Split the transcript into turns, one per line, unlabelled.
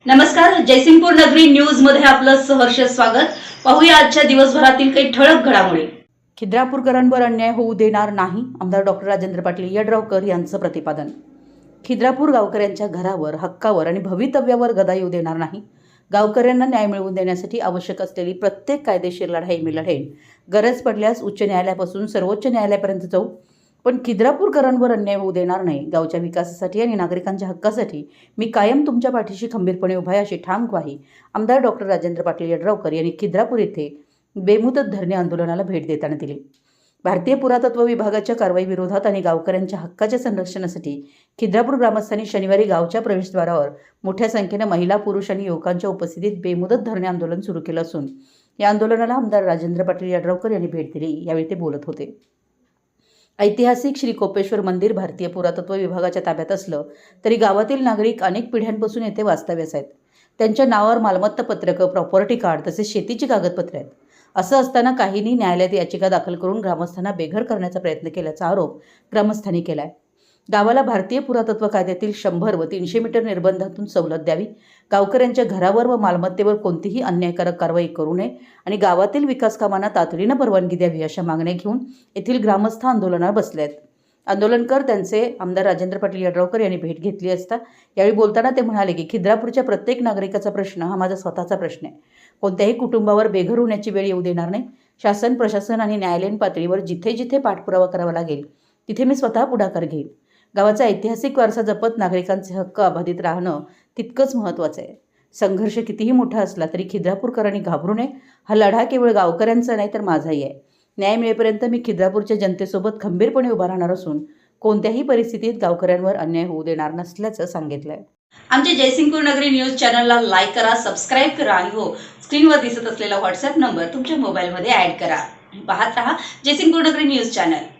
नमस्कार, जयसिंगपूर नगरी न्यूज मध्ये आपलं सहर्ष स्वागत। पाहूया आजच्या दिवसभरातील काही ठळक घडामोडी।
खिद्रापूरकरांवर अन्याय होऊ देणार नाही, आमदार डॉक्टर राजेंद्र पाटील यड्रावकर यांचं प्रतिपादन। खिद्रापूर गावकऱ्यांच्या घरावर, हक्कावर आणि भवितव्यावर गदा येऊ देणार नाही। गावकऱ्यांना न्याय मिळवून देण्यासाठी आवश्यक असलेली प्रत्येक कायदेशीर लढाई मी लढेन। गरज पडल्यास उच्च न्यायालयापासून सर्वोच्च न्यायालयापर्यंत जाऊ, पण खिद्रापूरकरांवर अन्याय होऊ देणार नाही। गावच्या विकासासाठी आणि नागरिकांच्या हक्कासाठी मी कायम तुमच्या पाठीशी खंबीरपणे उभा आहे, अशी ठाम ग्वाही आमदार डॉक्टर राजेंद्र पाटील यड्रावकर यांनी खिद्रापूर येथे बेमुदत धरणे आंदोलनाला भेट देताना दिली। भारतीय पुरातत्व विभागाच्या कारवाई विरोधात आणि गावकऱ्यांच्या हक्काच्या संरक्षणासाठी खिद्रापूर ग्रामस्थांनी शनिवारी गावच्या प्रवेशद्वारावर मोठ्या संख्येने महिला, पुरुष आणि युवकांच्या उपस्थितीत बेमुदत धरणे आंदोलन सुरू केलं असून या आंदोलनाला आमदार राजेंद्र पाटील यड्रावकर यांनी भेट दिली। यावेळी ते बोलत होते। ऐतिहासिक श्री कोपेश्वर मंदिर भारतीय पुरातत्व विभागाच्या ताब्यात असलं तरी गावातील नागरिक अनेक पिढ्यांपासून येथे वास्तव्यास आहेत। त्यांच्या नावावर मालमत्ता पत्रकं, प्रॉपर्टी कार्ड तसेच शेतीची कागदपत्रे आहेत। असं असताना काहींनी न्यायालयात याचिका दाखल करून ग्रामस्थांना बेघर करण्याचा प्रयत्न केल्याचा आरोप ग्रामस्थांनी केलाय। गावाला भारतीय पुरातत्व कायद्यातील 100 व 300 मीटर निर्बंधातून सवलत द्यावी, गावकऱ्यांच्या घरावर व मालमत्तेवर कोणतीही अन्यायकारक कारवाई करू नये आणि गावातील विकास कामांना तातडीनं परवानगी द्यावी अशा मागण्या घेऊन येथील ग्रामस्थ आंदोलनात बसले आहेत। आंदोलनकर त्यांचे आमदार राजेंद्र पाटील यड्रावकर यांनी भेट घेतली असता यावेळी बोलताना ते म्हणाले की खिद्रापूरच्या प्रत्येक नागरिकाचा प्रश्न हा माझा स्वतःचा प्रश्न आहे। कोणत्याही कुटुंबावर बेघर होण्याची वेळ येऊ देणार नाही। शासन, प्रशासन आणि न्यायालयीन पातळीवर जिथे जिथे पाठपुरावा करावा लागेल तिथे मी स्वतः पुढाकार घेईन। गावाचा ऐतिहासिक वारसा जपत नागरिकांचे हक्क अबाधित राहणं तितकंच महत्त्वाचं आहे। संघर्ष कितीही मोठा असला तरी खिद्रापूरकरांनी घाबरू नये। हा लढा केवळ गावकऱ्यांचा नाही तर माझाही आहे। न्याय मिळेपर्यंत मी खिद्रापूरच्या जनतेसोबत खंबीरपणे उभा राहणार असून कोणत्याही परिस्थितीत गावकऱ्यांवर अन्याय होऊ देणार नसल्याचं सांगितलंय।
आमच्या जयसिंगपूर नगरी न्यूज चॅनलला लाईक करा, सबस्क्राइब करा आणि हो, स्क्रीनवर दिसत असलेला व्हॉट्सअप नंबर तुमच्या मोबाईलमध्ये ऍड करा। पाहत रहा जयसिंगपूर नगरी न्यूज चॅनल।